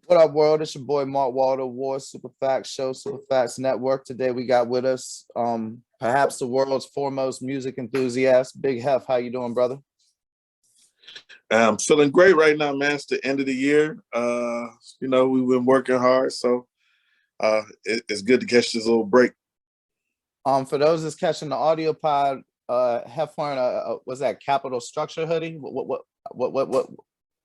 What up, world? It's your boy Mark Waldo, War Super Facts Show, Super Facts Network. Today we got with us perhaps the world's foremost music enthusiast, Big Heff. How you doing, brother? I'm feeling great right now, man. It's the end of the year. We've been working hard, so it's good to catch this little break. For those that's catching the audio pod, Heff wearing what's that, Capital Structure hoodie? What?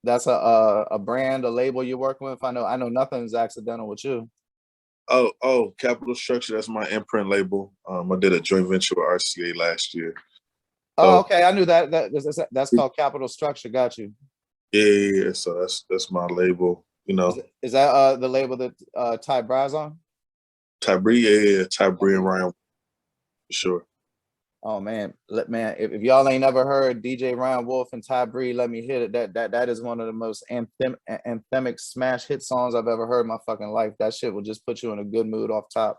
That's a brand, a label you're working with. I know nothing's accidental with you. Oh, Capital Structure. That's my imprint label. I did a joint venture with RCA last year. Oh, okay. I knew that's called Capital Structure. Got you. Yeah. So that's my label. You know, is that the label that Ty Bri's on? Ty Bri, yeah, Ty Bri and Ryan, for sure. Oh man, if y'all ain't never heard DJ Ryan Wolf and Ty Bri, let me hit it. That is one of the most anthemic smash hit songs I've ever heard in my fucking life. That shit will just put you in a good mood off top.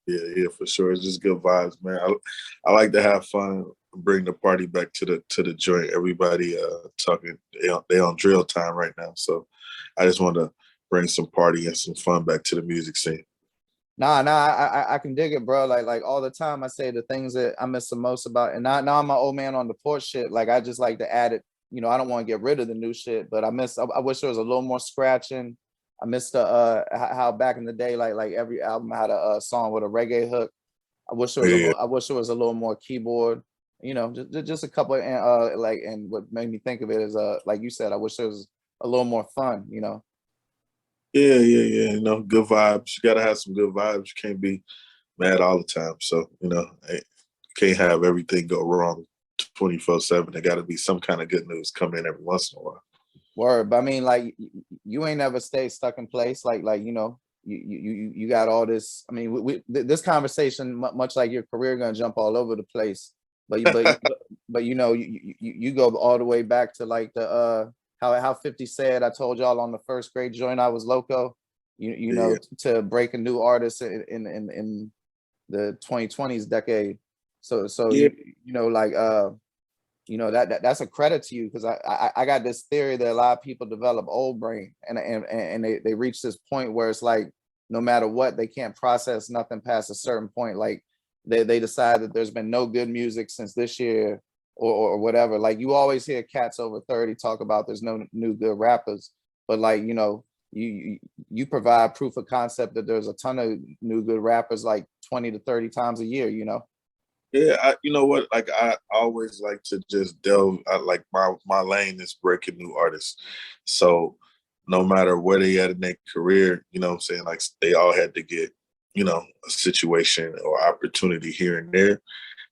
Yeah, for sure. It's just good vibes, man. I like to have fun, bring the party back to the joint. Everybody talking, they on drill time right now. So I just want to bring some party and some fun back to the music scene. Nah, I can dig it, bro. Like all the time I say the things that I miss the most about, and now I'm an old man on the porch shit. Like I just like to add it, I don't want to get rid of the new shit, but I wish there was a little more scratching. I miss the how back in the day, like every album had a song with a reggae hook. I wish there was a little more keyboard, just a couple and what made me think of it is like you said, I wish there was a little more fun, Yeah. Good vibes. You gotta have some good vibes. You can't be mad all the time. So, you can't have everything go wrong 24/7. There gotta be some kind of good news come in every once in a while. Word, but I mean, like you ain't never stayed stuck in place. Like you got all this. I mean, this conversation, much like your career, gonna jump all over the place. But you go all the way back to like the how 50 said, I told y'all on the first grade joint I was loco. To break a new artist in the 2020s decade. So yeah. That's a credit to you, because I got this theory that a lot of people develop old brain and they reach this point where it's like no matter what, they can't process nothing past a certain point. Like they decide that there's been no good music since this year or whatever. Like you always hear cats over 30 talk about there's no new good rappers, but like you provide proof of concept that there's a ton of new good rappers like 20 to 30 times a year. Yeah, you know what? Like I always like to just delve. Like my lane is breaking new artists. So no matter where they at in their career, you know what I'm saying? Like they all had to get, a situation or opportunity here and there.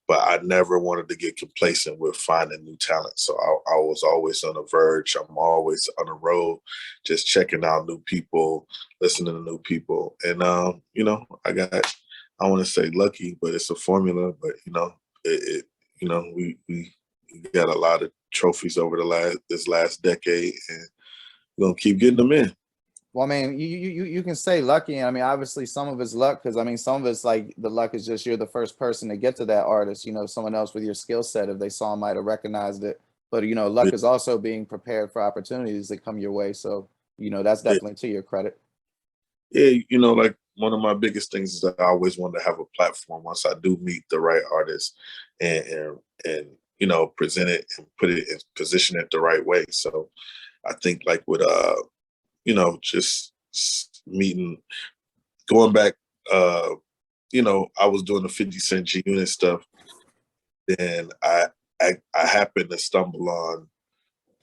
But I never wanted to get complacent with finding new talent. So I was always on the verge. I'm always on the road, just checking out new people, listening to new people. And I want to say lucky, but it's a formula. But we got a lot of trophies over this last decade, and we're gonna keep getting them in. Well, I mean, you can say lucky. I mean, obviously some of it's luck, because I mean, some of it's like the luck is just you're the first person to get to that artist. Someone else with your skill set, if they saw him, might have recognized it. But luck is also being prepared for opportunities that come your way. So that's definitely to your credit. Yeah, like one of my biggest things is that I always wanted to have a platform once I do meet the right artist and present it and put it in position it the right way. So I think like with just meeting, going back, I was doing the 50 Cent G Unit stuff. Then I happened to stumble on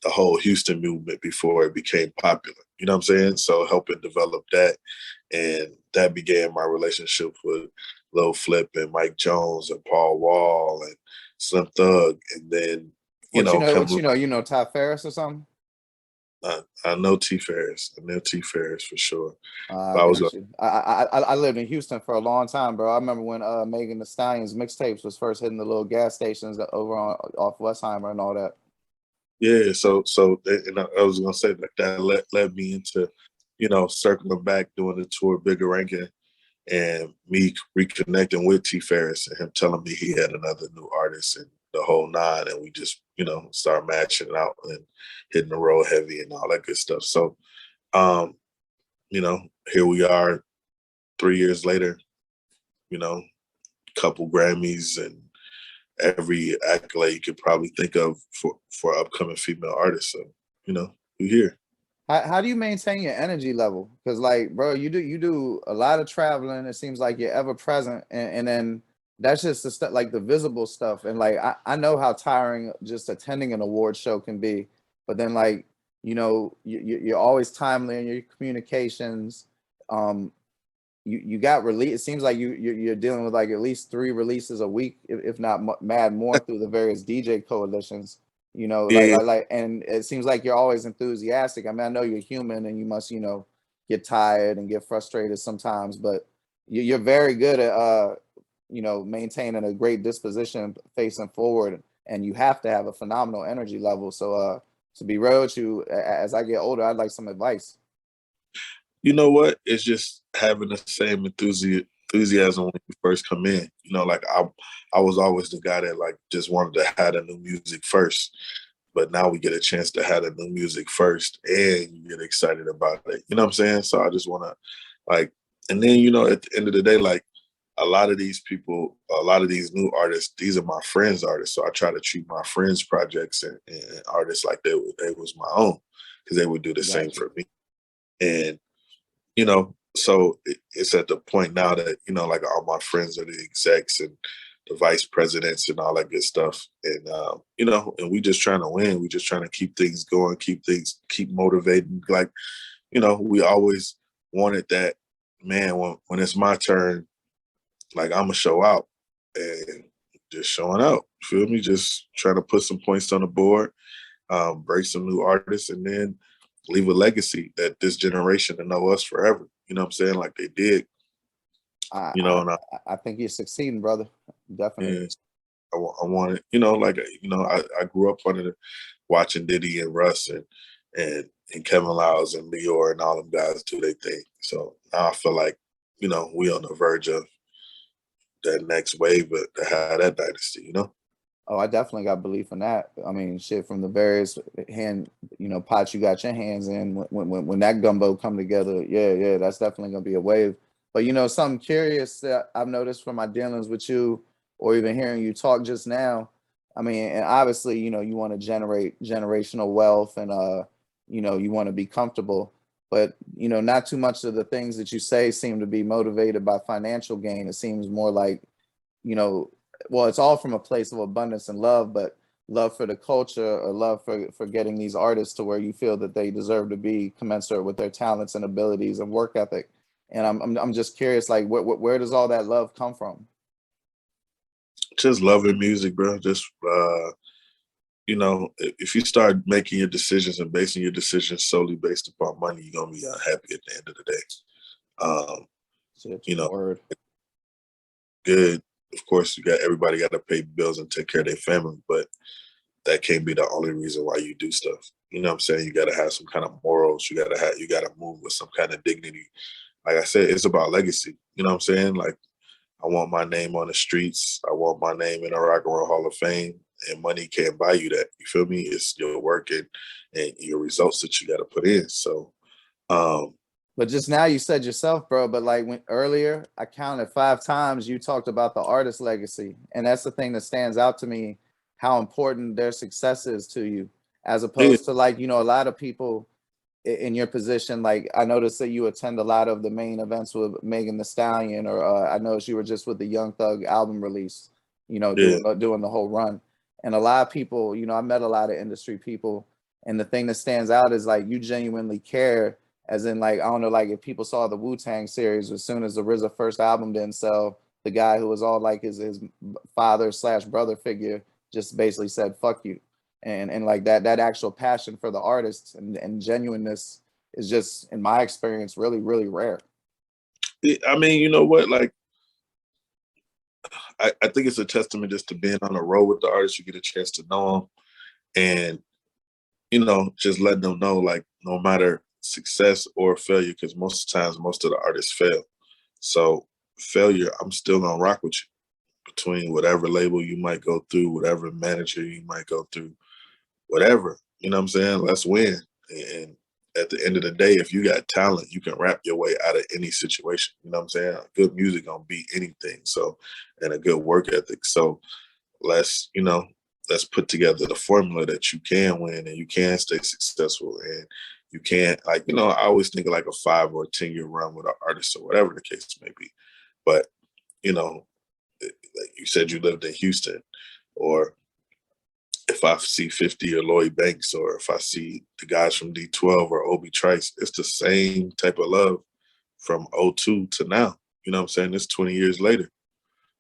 the whole Houston movement before it became popular. You know what I'm saying? So helping develop that. And that began my relationship with Lil Flip and Mike Jones and Paul Wall and Slim Thug. And then, you know Ty Ferris or something? I know T Ferris. I know T Ferris for sure. I lived in Houston for a long time, bro. I remember when Megan Thee Stallion's mixtapes was first hitting the little gas stations over off Westheimer and all that. Yeah, so and I was gonna say that led me into, circling back, doing the tour Bigger Ranking, and me reconnecting with T Ferris and him telling me he had another new artist and the whole nine, and we just start matching it out and hitting the road heavy and all that good stuff. So you know, here we are 3 years later, you know, couple Grammys and every accolade you could probably think of for upcoming female artists. So, you know, we're here. How do you maintain your energy level? Because like, bro, you do a lot of traveling. It seems like you're ever present, and then that's just the stuff, like the visible stuff. And like I know how tiring just attending an award show can be, but then like, you know, you're always timely in your communications. You got release. It seems like you're dealing with like at least 3 releases a week, if not mad more, through the various DJ coalitions. You know, Yeah, and it seems like you're always enthusiastic. I mean, I know you're human and you must, you know, get tired and get frustrated sometimes, but you're very good at, you know, maintaining a great disposition facing forward, and you have to have a phenomenal energy level. So, to be real with you, as I get older, I'd like some advice. you know what? It's just having the same enthusiasm when you first come in. You know, like I was always the guy that like just wanted to have the new music first. But now we get a chance to have the new music first and you get excited about it. You know what I'm saying? So I just wanna like, and then you know, at the end of the day, like a lot of these people, a lot of these new artists, these are my friends' artists. So I try to treat my friends' projects and artists like they was my own, because they would do the same Gotcha. for me. And you know, so it's at the point now that, you know, like all my friends are the execs and the vice presidents and all that good stuff. And, you know, and we just trying to win. We just trying to keep things going, keep motivating. Like, you know, we always wanted that, man, when it's my turn, like I'm gonna show out and just showing out. Feel me? Just trying to put some points on the board, break some new artists, and then leave a legacy that this generation to know us forever. You know what I'm saying? Like they did. I You I know, and I think you're succeeding, brother. Definitely. and I wanted, you know, like you know, I grew up under watching Diddy and Russ and Kevin Lyles and Leor and all them guys do their thing. So now I feel like, you know, we on the verge of that next wave, but to have that dynasty, you know. Oh, I definitely got belief in that. I mean, shit, from the various hand, you know, pots you got your hands in, when that gumbo come together, yeah, that's definitely gonna be a wave. But you know, something curious that I've noticed from my dealings with you, or even hearing you talk just now. I mean, and obviously, you know, you want to generate generational wealth, and you know, you want to be comfortable. But you know, not too much of the things that you say seem to be motivated by financial gain. It seems more like, you know, well, it's all from a place of abundance and love, but love for the culture, or love for getting these artists to where you feel that they deserve to be commensurate with their talents and abilities and work ethic. And I'm just curious, like, where does all that love come from? Just loving music, bro. Just you know, if you start making your decisions and basing your decisions solely based upon money, you're gonna be unhappy at the end of the day. Um, Shit, you know, word. good. Of course, everybody got to pay bills and take care of their family, but that can't be the only reason why you do stuff. You know what I'm saying? You got to have some kind of morals. You got to move with some kind of dignity. Like I said, it's about legacy. You know what I'm saying? Like I want my name on the streets. I want my name in the Rock and Roll Hall of Fame, and money can't buy you that. You feel me? It's your work and your results that you got to put in. So, um, But just now you said yourself, bro, but like when earlier I counted 5 times you talked about the artist legacy. And that's the thing that stands out to me, how important their success is to you, as yeah, opposed to, like, you know, a lot of people in your position. Like I noticed that you attend a lot of the main events with Megan Thee Stallion, or I noticed you were just with the Young Thug album release, you know, yeah, doing the whole run. And a lot of people, you know, I met a lot of industry people, and the thing that stands out is like you genuinely care. As in, like, I don't know, like if people saw the Wu-Tang series, as soon as the RZA first album didn't sell, the guy who was all like his father slash brother figure just basically said "fuck you," and like that actual passion for the artists and genuineness is just, in my experience, really rare. I mean, you know what? Like I think it's a testament just to being on the road with the artists. You get a chance to know them, and you know, just letting them know, like, no matter success or failure, because most of the times, most of the artists fail. So failure, I'm still gonna rock with you between whatever label you might go through, whatever manager you might go through, whatever. You know what I'm saying? Let's win. And at the end of the day, if you got talent, you can rap your way out of any situation. You know what I'm saying? Good music gonna beat anything. So, and a good work ethic. So let's, you know, let's put together the formula that you can win and you can stay successful and you can't, like, you know, I always think of like a 5 or 10 year run with an artist or whatever the case may be. But, you know, like you said you lived in Houston, or if I see 50 or Lloyd Banks, or if I see the guys from D12 or Obi Trice, it's the same type of love from '02 to now. You know what I'm saying? It's 20 years later.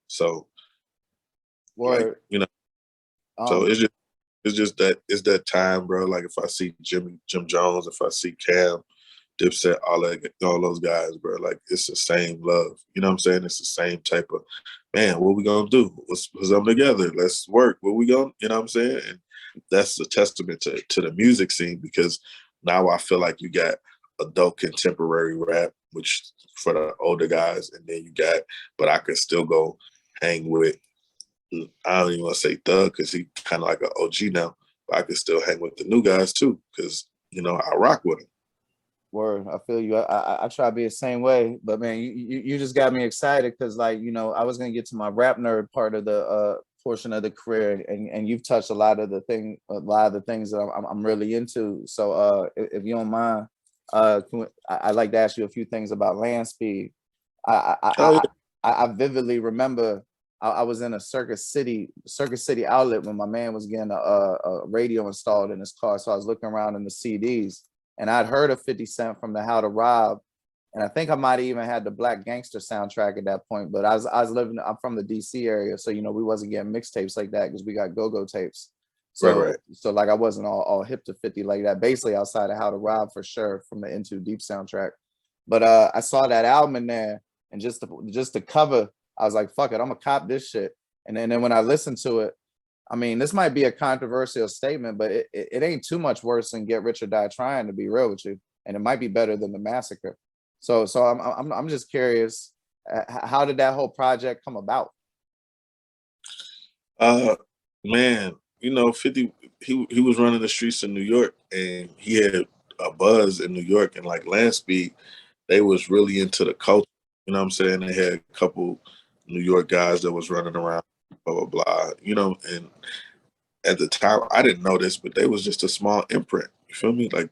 So, like, Word. you know, so it's just that it's that time, bro. Like if I see Jim Jones, if I see Cam, Dipset, all those guys, bro. Like it's the same love. You know what I'm saying? It's the same type of, man, what we gonna do? Let's put something together. Let's work. What we gonna, you know what I'm saying? And that's a testament to the music scene, because now I feel like you got adult contemporary rap, which for the older guys, and then you got, but I can still go hang with, I don't even want to say Thug because he kind of like an OG now, but I can still hang with the new guys too because, you know, I rock with them. Word, I feel you. I try to be the same way, but man, you just got me excited because, like, you know, I was gonna get to my rap nerd part of the portion of the career, and you've touched a lot of the things that I'm really into. So if you don't mind, I'd like to ask you a few things about Landspeed. I I Oh, I, I vividly remember I was in a Circus City outlet when my man was getting a radio installed in his car, so I was looking around in the CDs. And I'd heard of 50 Cent from the How to Rob. And I think I might have even had the Black Gangster soundtrack at that point. But I'm from the DC area. So, you know, we wasn't getting mixtapes like that because we got go-go tapes. So, right. so like I wasn't all hip to 50 like that, basically outside of How to Rob for sure from the Into Deep soundtrack. But I saw that album in there, and just the cover, I was like, fuck it, I'm gonna cop this shit. And then when I listened to it, I mean, this might be a controversial statement, but it ain't too much worse than Get Rich or Die Trying, to be real with you, and it might be better than The Massacre. So I'm just curious, how did that whole project come about? Man, you know, 50, he was running the streets in New York, and he had a buzz in New York, and like Landspeed, they was really into the culture. You know what I'm saying? They had a couple New York guys that was running around, blah, blah, blah, you know, and at the time, I didn't know this, but they was just a small imprint. You feel me? Like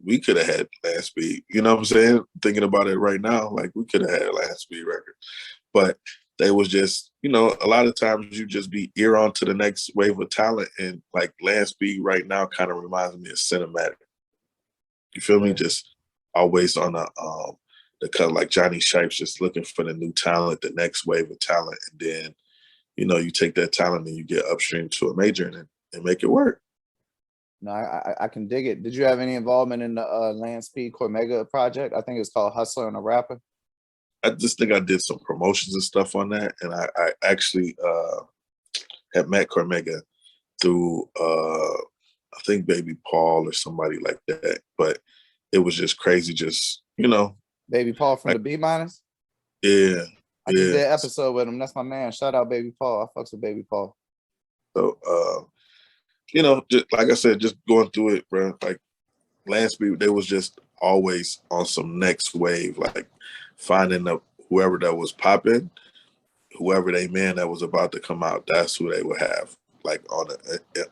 we could have had Landspeed. You know what I'm saying? Thinking about it right now, like we could have had Landspeed Records, but they was just, you know, a lot of times you just be ear on to the next wave of talent, and like Landspeed right now kind of reminds me of Cinematic. You feel me? Just always on the cut, like Johnny Shipes, just looking for the new talent, the next wave of talent, and then, you know, you take that talent and you get upstream to a major and make it work. No, I can dig it. Did you have any involvement in the Landspeed Cormega project? I think it's called Hustler and a Rapper. I just think I did some promotions and stuff on that, and I actually had met Cormega through I think Baby Paul or somebody like that. But it was just crazy, just, you know. Baby Paul from Like, the B Miners. yeah, I just did an episode with him. That's my man. Shout out Baby Paul. I fucks with Baby Paul. So you know, just like I said, just going through it, bro. Like Landspeed, they was just always on some next wave, like finding whoever that was popping, whoever they man that was about to come out, that's who they would have like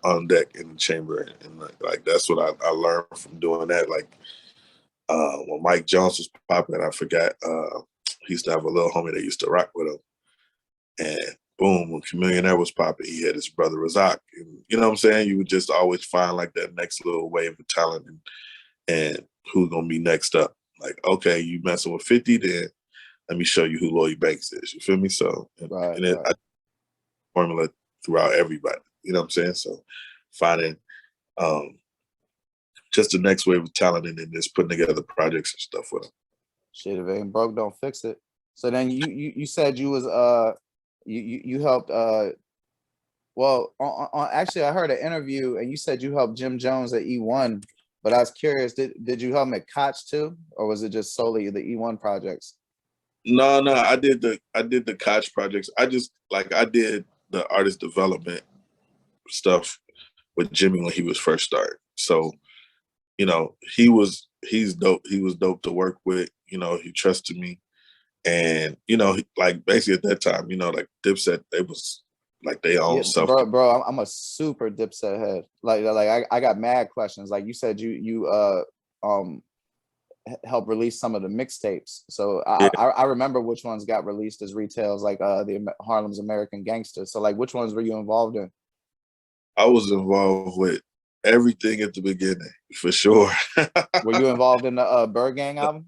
on deck in the chamber, and like that's what I learned from doing that. Like when Mike Jones was popping, I forgot he used to have a little homie that used to rock with him, and boom, when Chamillionaire was popping, he had his brother Razak, and you know what I'm saying. You would just always find like that next little wave of talent, and who's gonna be next up. Like, okay, you messing with 50, then let me show you who Lloyd Banks is. You feel me? So, Right. I formula throughout everybody. You know what I'm saying? So, finding just the next wave of talent, and then just putting together projects and stuff with them. Shit, if it ain't broke, don't fix it. So then you said you was you helped well on actually I heard an interview and you said you helped Jim Jones at eOne, but I was curious, did you help him at Koch too, or was it just solely the eOne projects? No, I did the Koch projects. I did the artist development stuff with Jimmy when he was first starting. So you know, he's dope. He was dope to work with. You know, he trusted me. And, you know, like basically at that time, you know, like Dipset, they was like they Yeah, own stuff. bro, I'm a super Dipset head. Like I got mad questions. Like you said, you help release some of the mixtapes. So Yeah, I remember which ones got released as retails, like the Harlem's American Gangster. So like, which ones were you involved in? I was involved with everything at the beginning for sure. Were you involved in the Bird Gang album?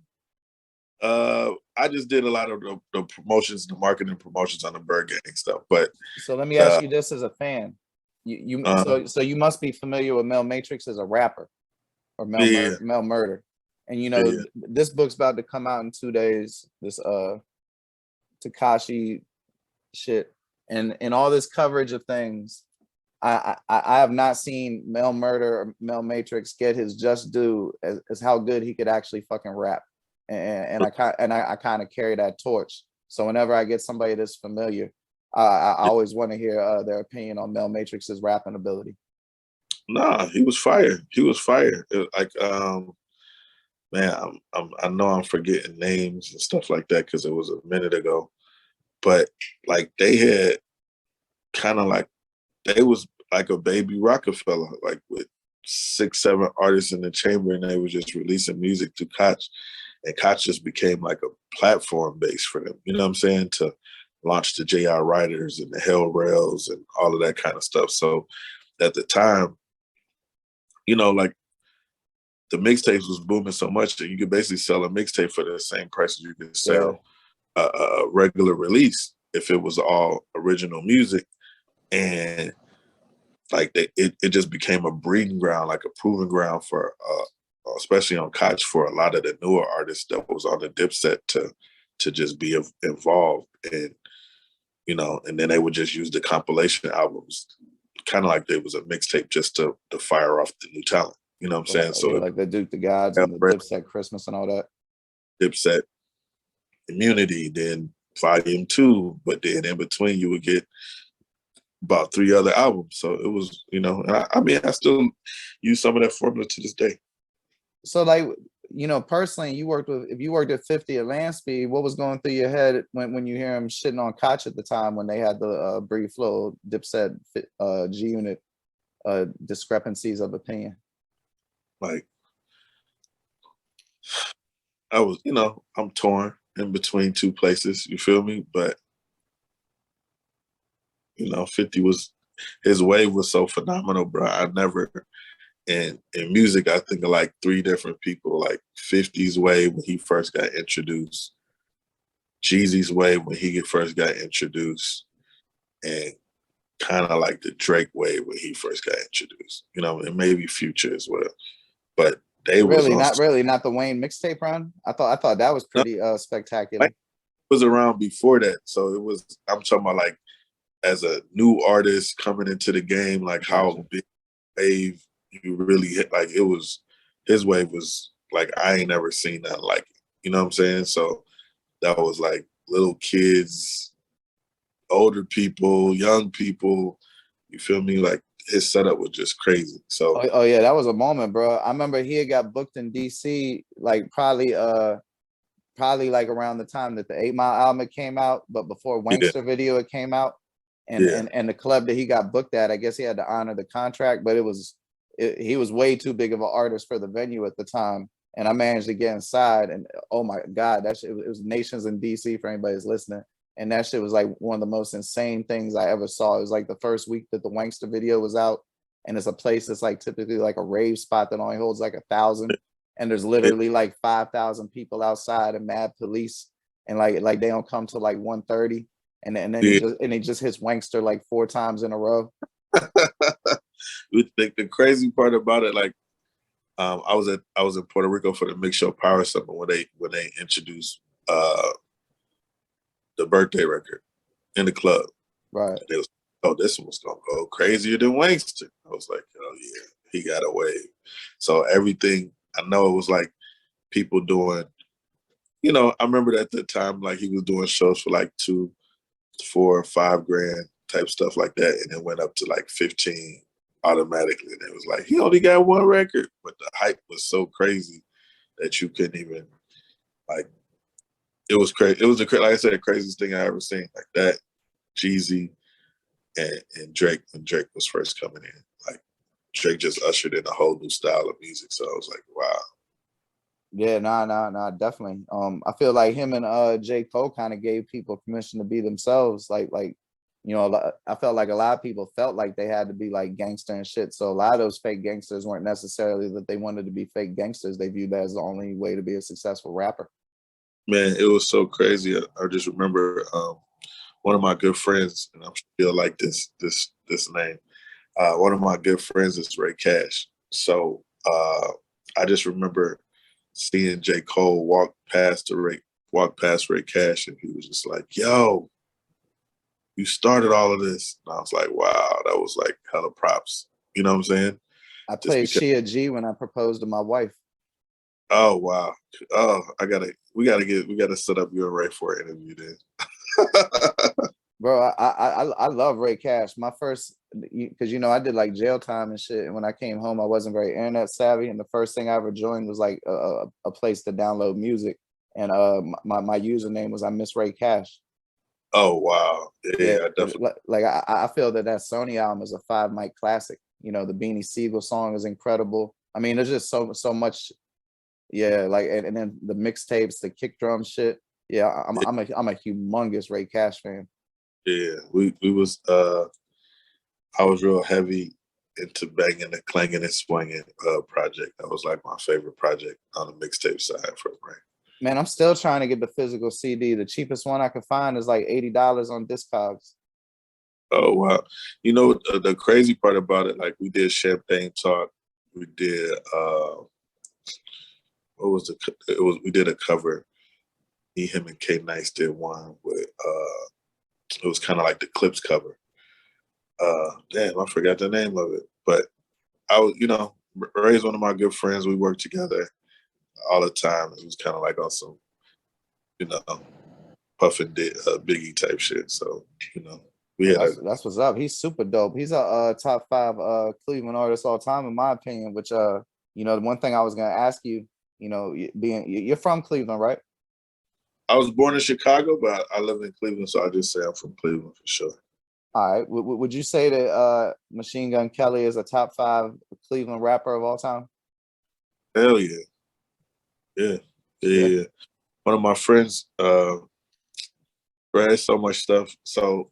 I just did a lot of the promotions, the marketing promotions on the Bird Gang stuff. But So let me ask you this as a fan. So you must be familiar with Mel Matrix as a rapper, or yeah, Mel Murda. And you know, yeah, this book's about to come out in 2 days. This Takashi shit, and all this coverage of things. I have not seen Mel Murda or Mel Matrix get his just due as how good he could actually fucking rap. And I kind of carry that torch. So whenever I get somebody that's familiar, I always want to hear their opinion on Mel Matrix's rapping ability. nah, he was fire. He was fire. Like, man, I know I'm forgetting names and stuff like that because it was a minute ago. But like they had kind of like they was like a baby Rockefeller, like with 6, 7 artists in the chamber, and they were just releasing music to Koch, and Koch just became like a platform base for them. You know what I'm saying? To launch the JR Writers and the Hell Rails and all of that kind of stuff. So at the time, you know, like the mixtapes was booming so much that you could basically sell a mixtape for the same price as you could Yeah. sell a regular release if it was all original music. And like it just became a breeding ground, like a proving ground for especially on Koch for a lot of the newer artists that was on the Dipset to just be involved. And you know, and then they would just use the compilation albums kind of like they was a mixtape just to fire off the new talent. You know what I'm saying? Yeah, So like the Duke the Gods and the Dipset Christmas and all that. Dipset Immunity, then Volume 2, but then in between you would get about 3 other albums. So it was, you know, and I mean, I still use some of that formula to this day. So like, you know, personally, if you worked at 50 at Landspeed, what was going through your head when you hear him shitting on Koch at the time when they had the brief flow Dipset G Unit discrepancies of opinion? Like, I was, you know, I'm torn in between 2 places, you feel me? But, you know, 50 was, his wave was so phenomenal, bro. I never, in music, I think of like 3 different people, like 50's wave when he first got introduced, Jeezy's wave when he first got introduced, and kind of like the Drake wave when he first got introduced, you know, and maybe Future as well. But they was Really, on, not the Wayne mixtape run. I thought that was pretty spectacular. Like, was around before that, so it was. I'm talking about like as a new artist coming into the game, like how big wave you really hit. Like it was, his wave was like I ain't never seen that like it. You know what I'm saying? So that was like little kids, older people, young people. You feel me? Like his setup was just crazy. So Oh yeah, that was a moment, bro. I remember he had got booked in DC, like probably like around the time that the 8 Mile album came out, but before yeah, Wankster video it came out. And yeah, the club that he got booked at, I guess he had to honor the contract, but he was way too big of an artist for the venue at the time. And I managed to get inside, and oh my God, that shit, it was Nations in DC for anybody that's listening. And that shit was like one of the most insane things I ever saw. It was like the first week that the Wankster video was out. And it's a place that's like typically like a rave spot that only holds like 1,000. And there's literally like 5,000 people outside and mad police. And like they don't come till like 1:30. And then he just hits Wankster like 4 times in a row. the crazy part about it, like I was in Puerto Rico for the Mix Show Power Summit when they introduced the birthday record in the club. Right. And they was, oh, this one's gonna go crazier than Wankster. I was like, oh yeah, he got a wave. So everything, I know it was like people doing, you know, I remember at the time like he was doing shows for like 2, 4, 5 grand type stuff like that, and it went up to like 15, automatically. And it was like, he only got one record. But the hype was so crazy that you couldn't even, like, it was crazy. It was, like I said, the craziest thing I ever seen. Like that, Jeezy and Drake, when Drake was first coming in. Like, Drake just ushered in a whole new style of music. So I was like, wow. Yeah, nah, definitely. I feel like him and J. Cole kind of gave people permission to be themselves. Like, you know, I felt like a lot of people felt like they had to be like gangster and shit. So a lot of those fake gangsters weren't necessarily that they wanted to be fake gangsters. They viewed that as the only way to be a successful rapper. Man, it was so crazy. I just remember one of my good friends, and I'm still like this name. One of my good friends is Ray Cash. So I just remember seeing J. Cole walk past Ray Cash, and he was just like, "Yo, you started all of this." And I was like, "Wow, that was like hella props." You know what I'm saying? I Just played because. Shia G when I proposed to my wife. Oh wow. Oh, we gotta set up you and Ray for an interview then. Bro, I love Ray Cash. My first, because you know I did like jail time and shit, and when I came home I wasn't very internet savvy, and the first thing I ever joined was like a place to download music, and my username was I Miss Ray Cash. Oh wow. Yeah, Yeah, I definitely. like I feel that Sony album is a 5 mic classic. You know, the Beanie Siegel song is incredible. I mean, there's just so much. Yeah, like and then the mixtapes, the kick drum shit. Yeah, I'm a humongous Ray Cash fan. Yeah, we was I was real heavy into banging and clanging and swinging project. That was like my favorite project on the mixtape side for Ray. Man, I'm still trying to get the physical CD. The cheapest one I could find is like $80 on Discogs. Oh wow. You know the crazy part about it, like we did Champagne Talk, we did what was we did a cover. Me, him, and K Nice did one with it was kind of like the Clips cover. Damn, I forgot the name of it. But I was, you know, Ray's one of my good friends. We worked together all the time. It was kind of like on some, you know, Puff and Biggie type shit. So, you know, we Oh, had a. that's what's up. He's super dope. He's a top 5 Cleveland artist all time in my opinion. Which you know, the one thing I was gonna ask you, you know, you're from Cleveland, right? I was born in Chicago, but I live in Cleveland, so I just say I'm from Cleveland for sure. All right. Would you say that Machine Gun Kelly is a top 5 Cleveland rapper of all time? Hell yeah, yeah, yeah. Yeah. Yeah. One of my friends, there's so much stuff. So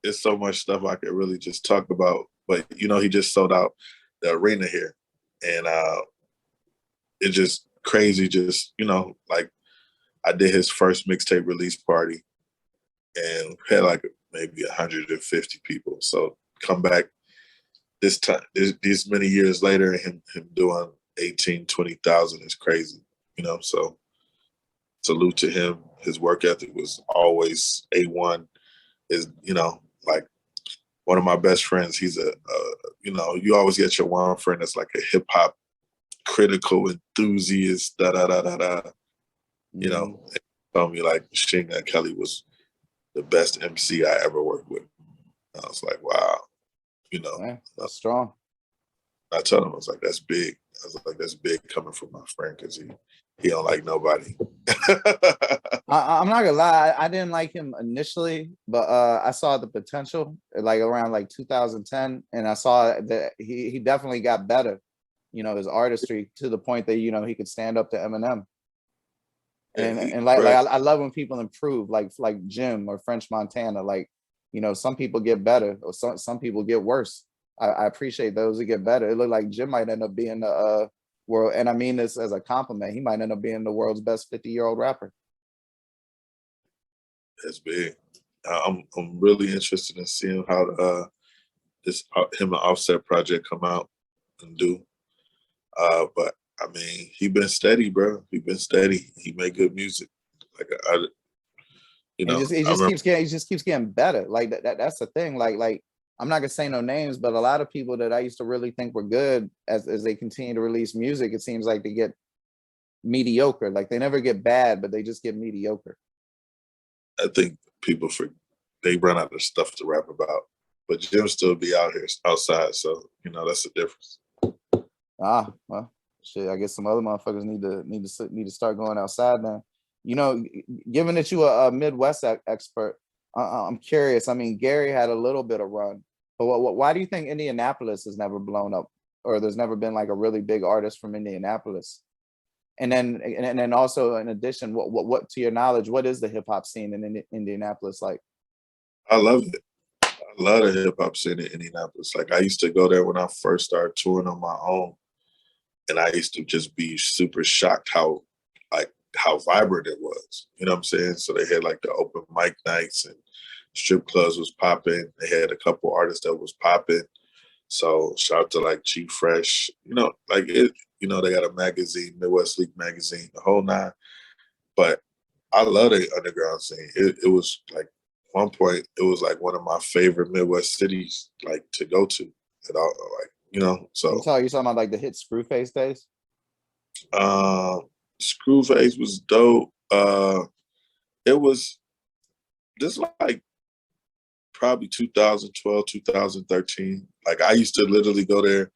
it's so much stuff I could really just talk about. But you know, he just sold out the arena here, and it's just crazy. Just, you know, like I did his first mixtape release party, and had like maybe 150 people. So come back this time, these many years later, and him doing 18, 20,000 is crazy. You know, so salute to him. His work ethic was always A1. Is, you know, like one of my best friends. He's you know, you always get your one friend that's like a hip hop critical enthusiast. Da da da da da. You know, and told me like Machine Gun Kelly was the best MC I ever worked with. And I was like, wow, you know. Yeah, that's strong. I told him, I was like, that's big. I was like, that's big coming from my friend because he don't like nobody. I'm not gonna lie, I didn't like him initially, but I saw the potential like around like 2010, and I saw that he definitely got better, you know, his artistry to the point that, you know, he could stand up to Eminem. And And I love when people improve, like Jim or French Montana. Like, you know, some people get better, or some people get worse. I appreciate those who get better. It looked like Jim might end up being the world, and I mean this as a compliment. He might end up being the world's best 50-year-old rapper. that's big. I'm really interested in seeing how this him and Offset project come out and do. But I mean, he been steady, bro. He been steady. He made good music. Like you And know, he I just remember. keeps getting better. Like that's the thing. Like I'm not gonna say no names, but a lot of people that I used to really think were good as they continue to release music, it seems like they get mediocre. Like they never get bad, but they just get mediocre. I think people they run out of stuff to rap about. but Jim still be out here outside. So, you know, that's the difference. Ah, well, shit. I guess some other motherfuckers need to start going outside now. You know, given that you are a Midwest expert, I'm curious. I mean, Gary had a little bit of run, but why do you think Indianapolis has never blown up, or there's never been like a really big artist from Indianapolis? And then also in addition, what to your knowledge, what is the hip hop scene in Indianapolis like? I love it. I love the hip hop scene in Indianapolis. Like I used to go there when I first started touring on my own, and I used to just be super shocked how vibrant it was. You know what I'm saying? So they had like the open mic nights and strip clubs was popping. They had a couple artists that was popping. So shout out to like Chief Fresh, you know, like it, you know, they got a magazine, Midwest League magazine, the whole nine. But I love the underground scene. It was like one point, it was like one of my favorite Midwest cities like to go to. And all like, you know, so You talking about like the hit Screwface days? Screwface was dope. It was just like probably 2012, 2013. Like I used to literally go there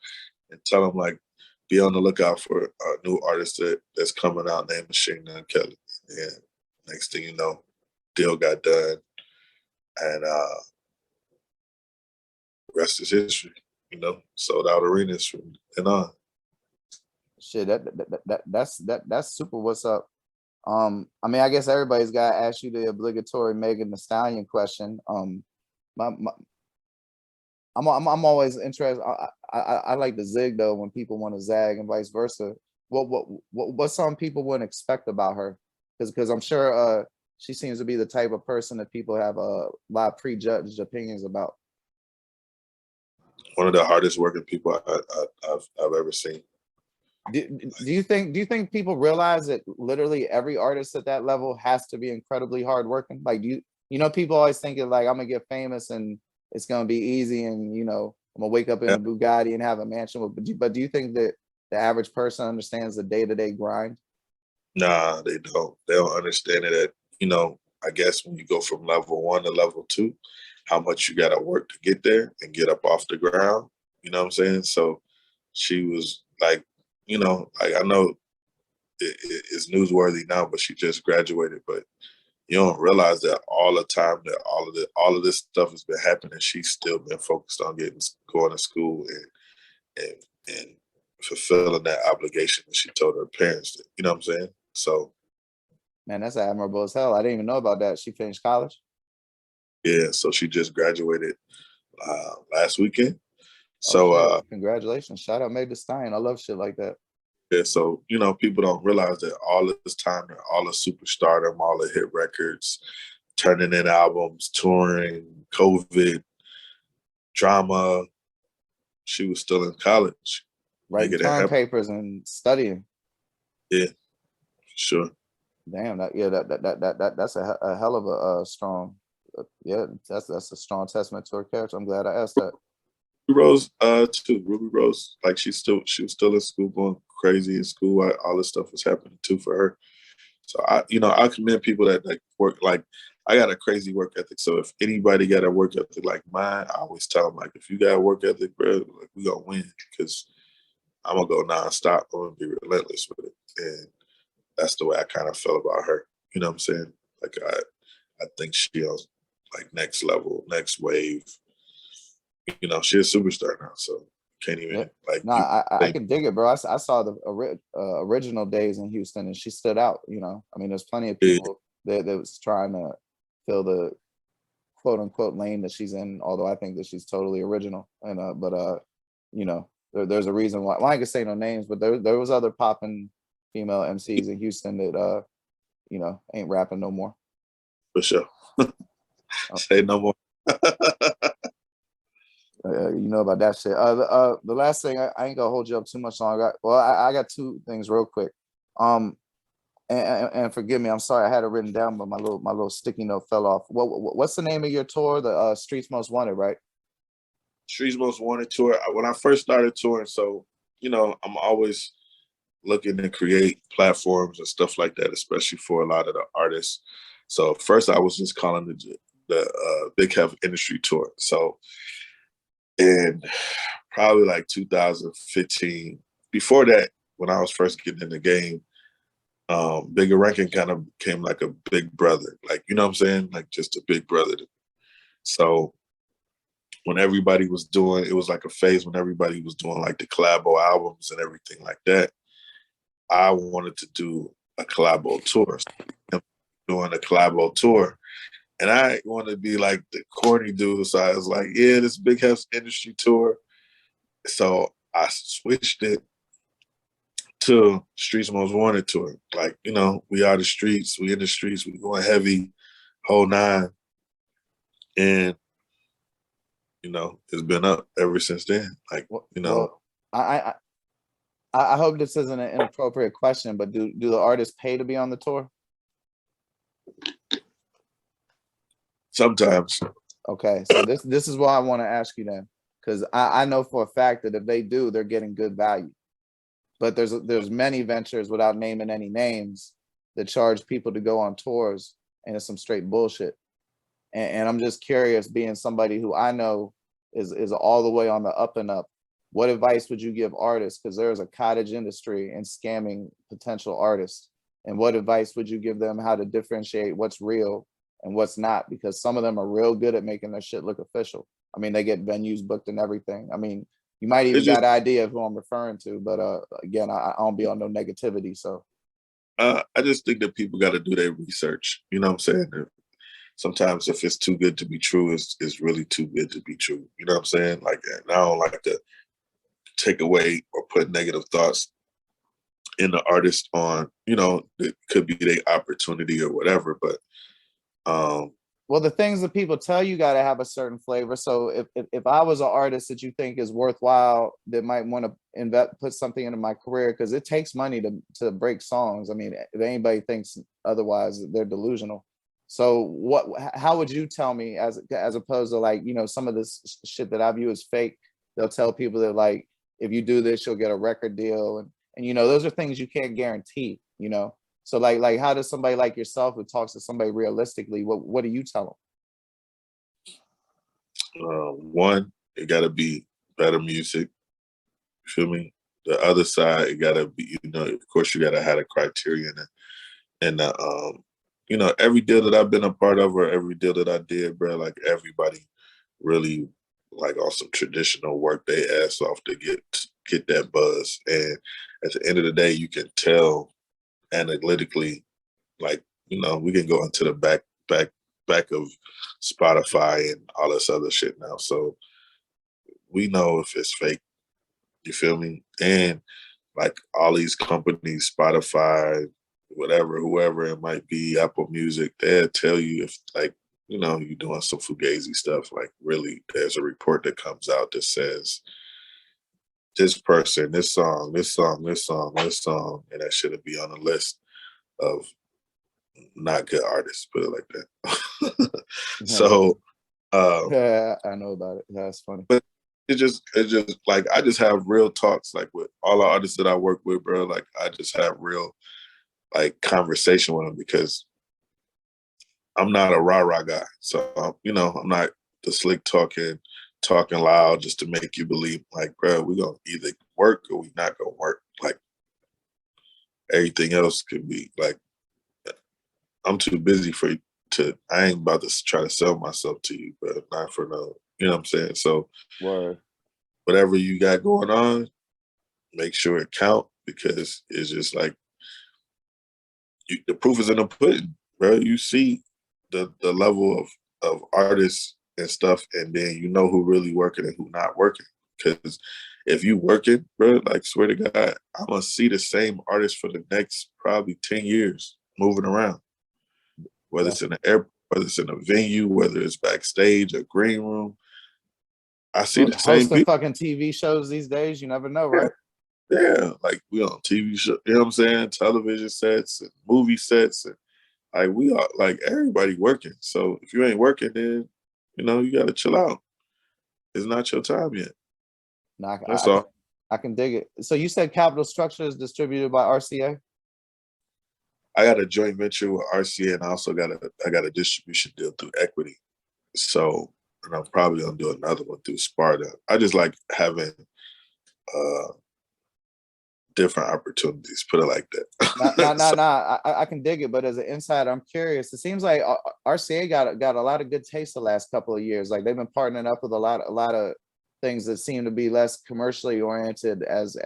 and tell them like, be on the lookout for a new artist that's coming out named Machine Gun Kelly. And next thing you know, deal got done, and rest is history. You know, sold out arenas from then on. Shit, that's super. What's up? I mean, I guess everybody's got to ask you the obligatory Megan Thee Stallion question. I'm always interested. I like to zig though when people want to zag and vice versa. What some people wouldn't expect about her, because I'm sure she seems to be the type of person that people have a lot of prejudged opinions about. One of the hardest working people I've ever seen. Do you think people realize that literally every artist at that level has to be incredibly hardworking? Like, you know, people always thinking like, I'm gonna get famous and it's gonna be easy, and you know, I'm gonna wake up in a Bugatti and have a mansion. But do you think that the average person understands the day-to-day grind? Nah, they don't. They don't understand it. At, you know, I guess when you go from level 1 to level 2, how much you got to work to get there and get up off the ground. You know what I'm saying? So she was like, you know, like I know it's newsworthy now, but she just graduated. But you don't realize that all the time that all of this stuff has been happening, she's still been focused on going to school and fulfilling that obligation that she told her parents. You know what I'm saying? So, man, that's admirable as hell. I didn't even know about that. She finished college? Yeah, so she just graduated last weekend. So congratulations. Shout out Meg Thee Stallion. I love shit like that. Yeah, so you know, people don't realize that all of this time, all the superstardom, all the hit records, turning in albums, touring, COVID, drama, she was still in college. Writing term papers and studying. Yeah, sure. Damn, that's a hell of a strong. Yeah, that's a strong testament to her character. I'm glad I asked that. Ruby Rose, too. Ruby Rose, like she was still in school, going crazy in school. All this stuff was happening too for her. So I commend people that like work. Like I got a crazy work ethic. So if anybody got a work ethic like mine, I always tell them like, if you got a work ethic, bro, like we gonna win, because I'm gonna go nonstop. I'm gonna be relentless with it, and that's the way I kind of felt about her. You know what I'm saying? Like I think she's like next level, next wave. You know, she's a superstar now, so can't even like. No, I can dig it, bro. I saw the original days in Houston, and she stood out. You know, I mean, there's plenty of people that was trying to fill the quote unquote lane that she's in. Although I think that she's totally original, and you know, there's a reason why. Well, I can say no names, but there was other popping female MCs in Houston that you know, ain't rapping no more. For sure. Say no more. You know about that shit. The last thing, I ain't gonna hold you up too much longer. Well, I got two things real quick. And forgive me, I'm sorry, I had it written down, but my little sticky note fell off. What's the name of your tour? The Streets Most Wanted, right? Streets Most Wanted tour. When I first started touring, so you know, I'm always looking to create platforms and stuff like that, especially for a lot of the artists. So first, I was just calling the Big Heff Industry Tour. So And probably like 2015, before that, when I was first getting in the game, Bigger Rankin kind of became like a big brother, like, you know what I'm saying? Like just a big brother. So when everybody was doing, it was like a phase when everybody was doing like the collabo albums and everything like that. I wanted to do a collabo tour, doing a collabo tour. And I wanted to be like the corny dude. So I was like, yeah, this Big Heff industry tour. So I switched it to Streets Most Wanted tour. Like, you know, we are the streets, we in the streets, we going heavy, whole nine. And, you know, it's been up ever since then. Like, you know. Well, I hope this isn't an inappropriate question, but do the artists pay to be on the tour? Sometimes. Okay, so this is what I want to ask you then, because I know for a fact that if they do, they're getting good value. But there's many ventures, without naming any names, that charge people to go on tours, and it's some straight bullshit. And I'm just curious, being somebody who I know is all the way on the up and up, what advice would you give artists? Because there's a cottage industry in scamming potential artists. And what advice would you give them how to differentiate what's real and what's not? Because some of them are real good at making their shit look official. I mean, they get venues booked and everything. I mean, you might even got an idea of who I'm referring to, but again, I don't be on no negativity. So I just think that people got to do their research. You know what I'm saying? Sometimes if it's too good to be true, it's really too good to be true. You know what I'm saying? Like, and I don't like to take away or put negative thoughts in the artist on, you know, it could be their opportunity or whatever. But well, the things that people tell you got to have a certain flavor. So if I was an artist that you think is worthwhile, that might want to put something into my career, because it takes money to break songs. I mean, if anybody thinks otherwise, they're delusional. So how would you tell me, as opposed to, like, you know, some of this shit that I view as fake? They'll tell people that, like, if you do this, you'll get a record deal, and you know, those are things you can't guarantee, you know. So like how does somebody like yourself, who talks to somebody realistically, what do you tell them? One, it got to be better music. You feel me? The other side, it got to be, you know, of course, you got to have a criterion. And you know, every deal that I've been a part of, or every deal that I did, bro, like everybody really, like, on some traditional work they ass off to get that buzz. And at the end of the day, you can tell analytically, like, you know, we can go into the back of Spotify and all this other shit now. So we know if it's fake. You feel me? And like all these companies, Spotify, whatever, whoever it might be, Apple Music, they'll tell you if, like, you know, you're doing some fugazi stuff. Like, really, there's a report that comes out that says this person, this song, this song, this song, this song, and that should be on a list of not good artists, put it like that. them? So Yeah, I know about it. That's funny. But it's just like, I just have real talks, like, with all the artists that I work with, bro. Like, I just have real, like, conversation with them, because I'm not a rah-rah guy. So, you know, I'm not the slick talking loud just to make you believe, like, bro, we're going to either work or we not going to work. Like, everything else could be, like, I'm too busy for you I ain't about to try to sell myself to you, but not for no, you know what I'm saying? So, Word. whatever you got going on, make sure it count, because it's just like, the proof is in the pudding, bro. You see the level of artists and stuff, and then you know who really working and who not working. Because if you working, bro, like, swear to God, I'm gonna see the same artist for the next probably 10 years moving around. Whether it's in an airport, whether it's in a venue, whether it's backstage, a green room, I see the same Hosting people. fucking TV shows these days, you never know, right? Yeah, like, we on TV show, you know what I'm saying? Television sets and movie sets, and like, we are, like, everybody working. So if you ain't working, then, you know, you gotta chill out. It's not your time yet. Nah, That's all. I can dig it. So you said Capital Structure is distributed by RCA? I got a joint venture with RCA, and I got a distribution deal through Equity. So and I'm probably gonna do another one through Sparta. I just like having different opportunities, put it like that. So, I can dig it, but as an insider, I'm curious. It seems like RCA got a lot of good taste the last couple of years. Like they've been partnering up with a lot of things that seem to be less commercially oriented as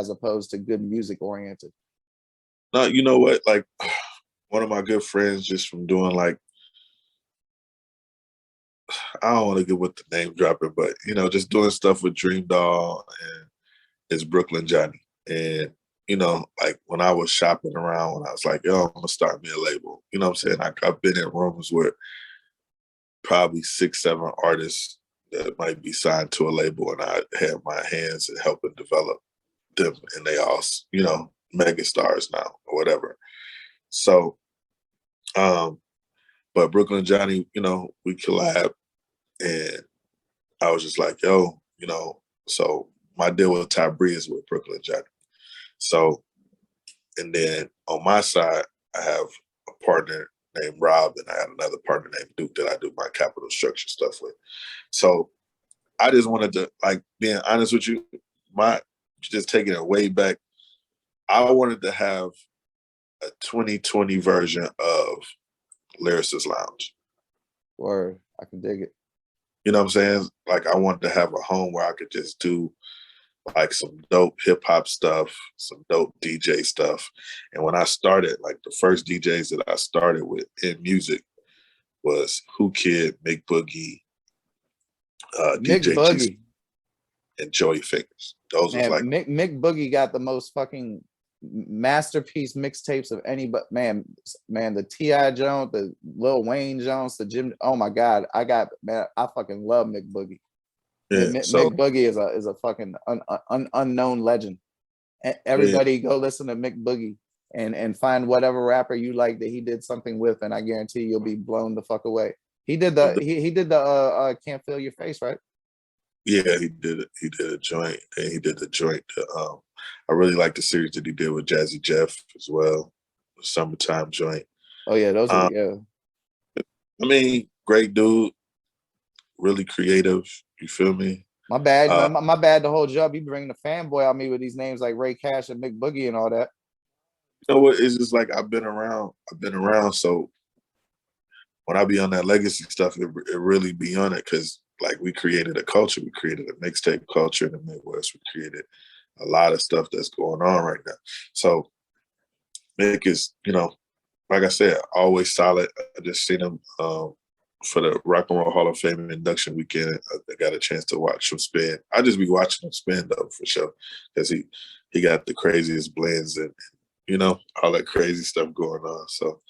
opposed to good music oriented. no, you know what? Like one of my good friends, just from doing like, I don't want to get with the name dropping, but you know, just doing stuff with Dream Doll and it's Brooklyn Johnny. And you know, like when I was shopping around, when I was like, yo, I'm gonna start me a label. You know what I'm saying? Like I've been in rooms with probably 6, 7 artists that might be signed to a label, and I had my hands in helping develop them, and they all, you know, mega stars now or whatever. So, but Brooklyn Johnny, you know, we collab, and I was just like, yo, you know, so my deal with Ty Bri is with Brooklyn Johnny. So, and then on my side, I have a partner named Rob, and I had another partner named Duke that I do my capital structure stuff with. So I just wanted to, like, being honest with you, my just taking it way back, I wanted to have a 2020 version of Lyricist Lounge. Or I can dig it. You know what I'm saying? Like I wanted to have a home where I could just do like some dope hip hop stuff, some dope DJ stuff. And when I started, like the first DJs that I started with in music was Who Kid, Mick Boogie, Mick DJ G, Boogie. and Joey Fingaz. Those Man, was like Mick Boogie got the most fucking masterpiece mixtapes of any, but man, the T.I. Jones, the Lil Wayne Jones, the Jim. Oh my God, I fucking love Mick Boogie. yeah. So Mick Boogie is a fucking unknown legend. Everybody go listen to Mick Boogie and find whatever rapper you like that he did something with, and I guarantee you'll be blown the fuck away. He did the Can't Feel Your Face, right? yeah, he did it. He did a joint, and he did the joint. I really like the series that he did with Jazzy Jeff as well, the Summertime joint. Oh yeah, those are I mean, great dude, really creative. You feel me? my bad. My bad to hold you up. You bring the fanboy on me with these names like Ray Cash and Mick Boogie and all that. You know what? It's just like I've been around. So when I be on that legacy stuff, it really be on it because like we created a culture. We created a mixtape culture in the Midwest. We created a lot of stuff that's going on right now. So Mick is, you know, like I said, always solid. I just seen him for the Rock and Roll Hall of Fame induction weekend. I got a chance to watch him spin. I just be watching him spin though for sure, because he got the craziest blends and you know all that crazy stuff going on. So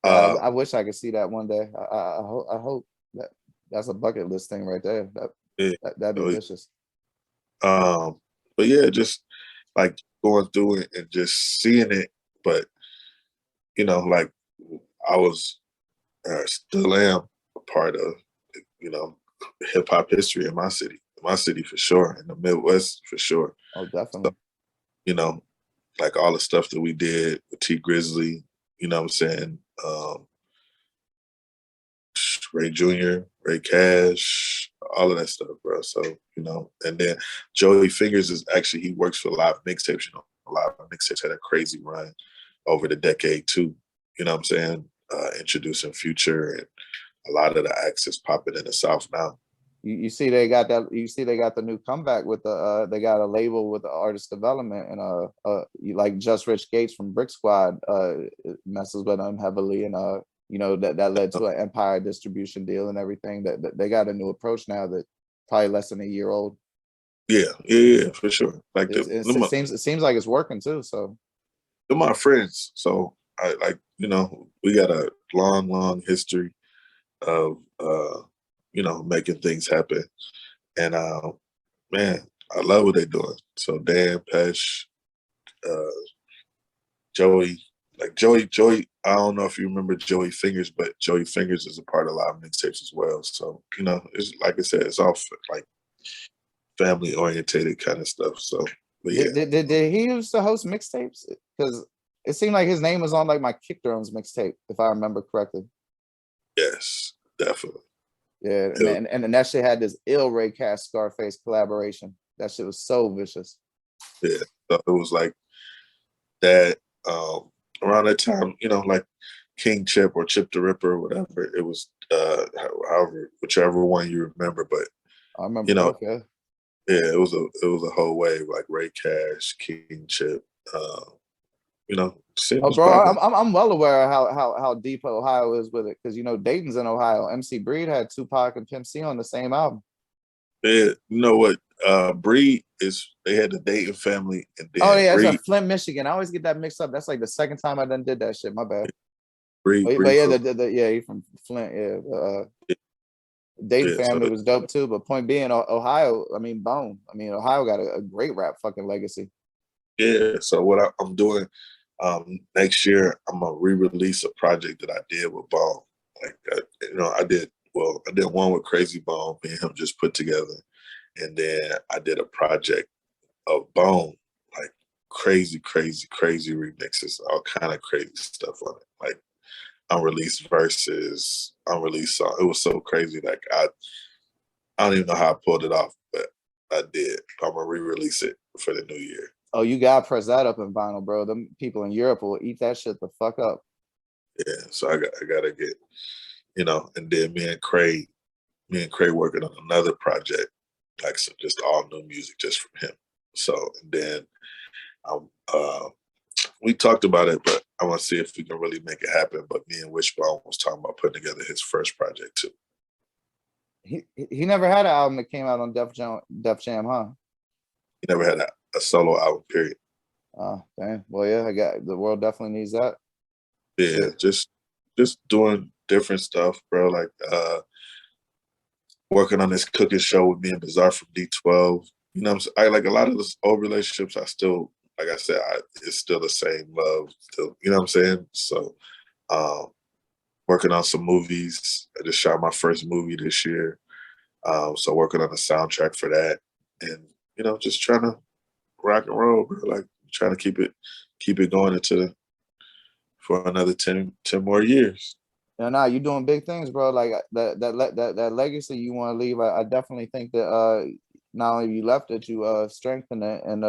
I wish I could see that one day. I hope that's a bucket list thing right there. That'd be vicious. But yeah, just like going through it and just seeing it. But you know, like I was still am a part of, you know, hip hop history in my city for sure, in the Midwest for sure. Oh, definitely. So, you know, like all the stuff that we did with T Grizzly, you know what I'm saying? Ray Jr., Ray Cash, all of that stuff, bro. So, you know, and then Joey Fingaz is actually, he works for Live Mixtapes, you know, a lot of mixtapes had a crazy run over the decade too, you know what I'm saying? Introducing Future and a lot of the acts is popping in the South now. You see they got that. You see they got the new comeback with the they got a label with the artist development and like Just Rich Gates from Brick Squad messes with them heavily and you know that led to an Empire distribution deal and everything. That they got a new approach now that probably less than a year old. Yeah, for sure. Like it seems like it's working too. So they're my friends. So I like, you know, we got a long history of you know, making things happen. And man, I love what they're doing. So Dan, Pesh, Joey, like Joey, I don't know if you remember Joey Fingaz, but Joey Fingaz is a part of Live Mixtapes as well. So, you know, it's like I said, it's all like family orientated kind of stuff. So but yeah. Did he used to host mixtapes? Because it seemed like his name was on like my Kick Drums mixtape, if I remember correctly. Yes, definitely. Yeah, and that shit had this ill Ray Cash Scarface collaboration. That shit was so vicious. Yeah, so it was like that. Around that time, you know, like King Chip or Chip the Ripper or whatever. It was however, whichever one you remember. But I remember you know, both, yeah. yeah, it was a whole wave like Ray Cash, King Chip. You know, shit Oh, was bro, popping. I'm well aware of how deep Ohio is with it, because you know Dayton's in Ohio. MC Breed had Tupac and Pimp C on the same album. Yeah, you know what? Breed is they had the Dayton family, and Oh then yeah, that's a Breed, Flint, Michigan. I always get that mixed up. That's like the second time I done did that shit. My bad. But Breed yeah, from yeah, he from Flint. Yeah, Dayton yeah. So family was dope too. But point being, Ohio, I mean, Bone. I mean, Ohio got a great rap fucking legacy. yeah. So what I'm doing next year, I'm gonna re-release a project that I did with Bone. Like you know, I did one with Crazy Bone, me and him just put together, and then I did a project of Bone, like crazy, crazy, crazy remixes, all kind of crazy stuff on it, like unreleased verses, unreleased song. It was so crazy. Like I don't even know how I pulled it off, but I did. I'm gonna re-release it for the new year. Oh, you gotta press that up in vinyl, bro. Them people in Europe will eat that shit the fuck up. Yeah, so I gotta get, you know, and then me and Craig working on another project, like some just all new music just from him. So and then we talked about it, but I want to see if we can really make it happen. But me and Wishbone was talking about putting together his first project too. He never had an album that came out on Def Jam, huh? He never had a solo album, period. Oh, damn. Well, yeah, I got the world definitely needs that. Yeah, Shit. just doing different stuff, bro. Like working on this cooking show with me and Bizarre from D12. You know what I'm saying? I like a lot of those old relationships. I still, like I said, it's still the same love. Still, you know what I'm saying? So, working on some movies. I just shot my first movie this year. So working on the soundtrack for that, and you know, just trying to rock and roll, bro. Like trying to keep it going for another 10 more years. Yeah, nah, you doing big things, bro. Like that legacy you want to leave. I definitely think that not only you left it, you strengthened it, and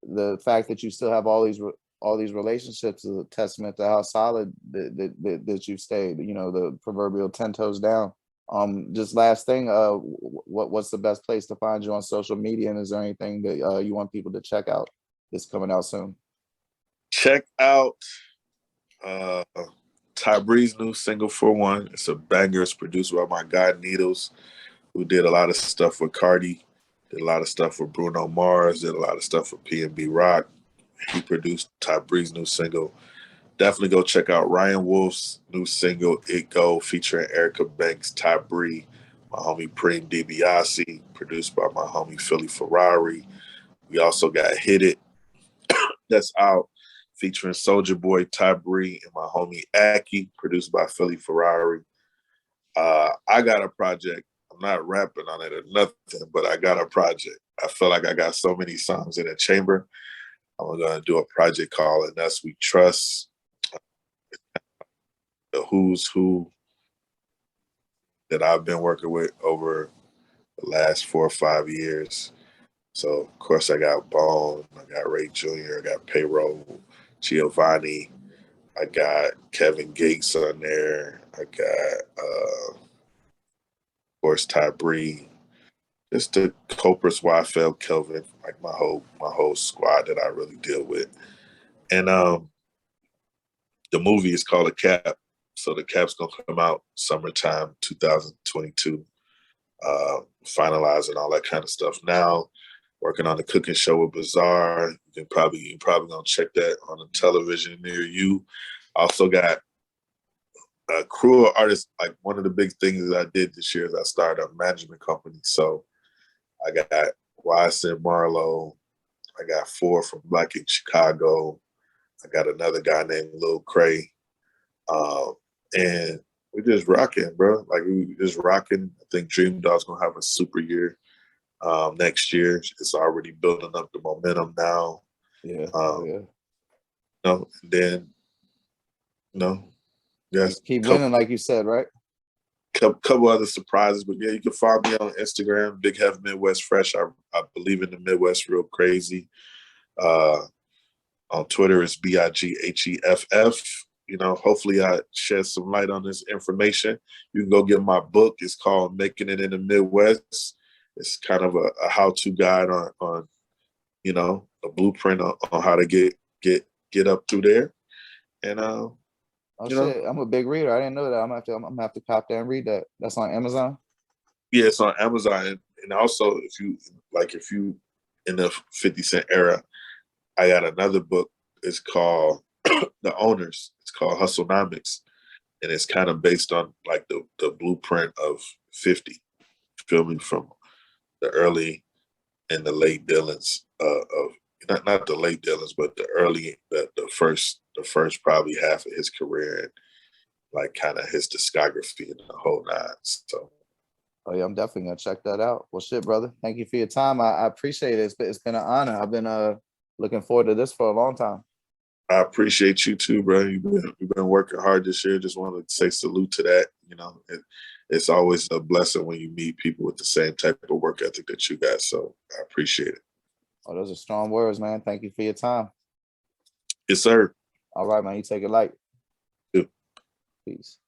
the fact that you still have all these relationships is a testament to how solid that you stayed. You know, the proverbial 10 toes down. Just last thing, what's the best place to find you on social media, and is there anything that you want people to check out that's coming out soon? Check out Ty Bri's new single "For One." It's a banger. It's produced by my guy Needles, who did a lot of stuff with Cardi, did a lot of stuff with Bruno Mars, did a lot of stuff with P&B Rock. He produced Ty Bri's new single. Definitely go check out Ryan Wolf's new single "It Go" featuring Erica Banks, Ty Bri, my homie Preem DiBiase, produced by my homie Philly Ferrari. We also got "Hit It" that's out, featuring Soldier Boy, Ty Bri, and my homie Aki, produced by Philly Ferrari. I got a project. I'm not rapping on it or nothing, but I got a project. I feel like I got so many songs in the chamber. I'm gonna do a project called "And Us We Trust." The who's who that I've been working with over the last 4 or 5 years. So of course I got Bone, I got Ray Jr., I got Payroll, Giovanni, I got Kevin Gates on there, I got of course Ty Bree, just the Copers, YFL, Kelvin, like my whole squad that I really deal with. And the movie is called A Cap. So the cap's gonna come out summertime 2022. Finalizing all that kind of stuff now. Working on the cooking show with Bizarre. You're probably gonna check that on the television near you. Also got a crew of artists. Like one of the big things that I did this year is I started a management company. So I got YSN Marlowe. I got 4 from Black in Chicago. I got another guy named Lil Cray. And we're just rocking, bro. Like we just rocking. I think Dream Dog's gonna have a super year next year. It's already building up the momentum now. Yeah, Yeah. yeah. You know, and then, you know, yes, Just keep winning, like you said, right? couple other surprises, but yeah, you can find me on Instagram, Big Heff Midwest Fresh. I believe in the Midwest real crazy. On Twitter, it's BIGHEFF. You know, hopefully I shed some light on this information. You can go get my book. It's called Making It in the Midwest. It's kind of a how-to guide on you know, a blueprint on how to get up through there. And oh shit, I'm a big reader. I didn't know that. I'm gonna have to cop that and read that. That's on Amazon. Yeah, it's on Amazon, and also if you in the 50 Cent era, I got another book. It's called The Owners. It's called Hustlenomics, and it's kind of based on like the blueprint of 50, filming from the early and the late Dillons of not the late Dillons, but the first probably half of his career, and like kind of his discography and the whole nine. So. Oh yeah, I'm definitely gonna check that out. Well, shit, brother. Thank you for your time. I appreciate it. It's been an honor. I've been looking forward to this for a long time. I appreciate you too, bro. You've been working hard this year. Just wanted to say salute to that. You know, it's always a blessing when you meet people with the same type of work ethic that you got. So I appreciate it. Oh, those are strong words, man. Thank you for your time. Yes, sir. All right, man. You take it light. Yeah. Peace.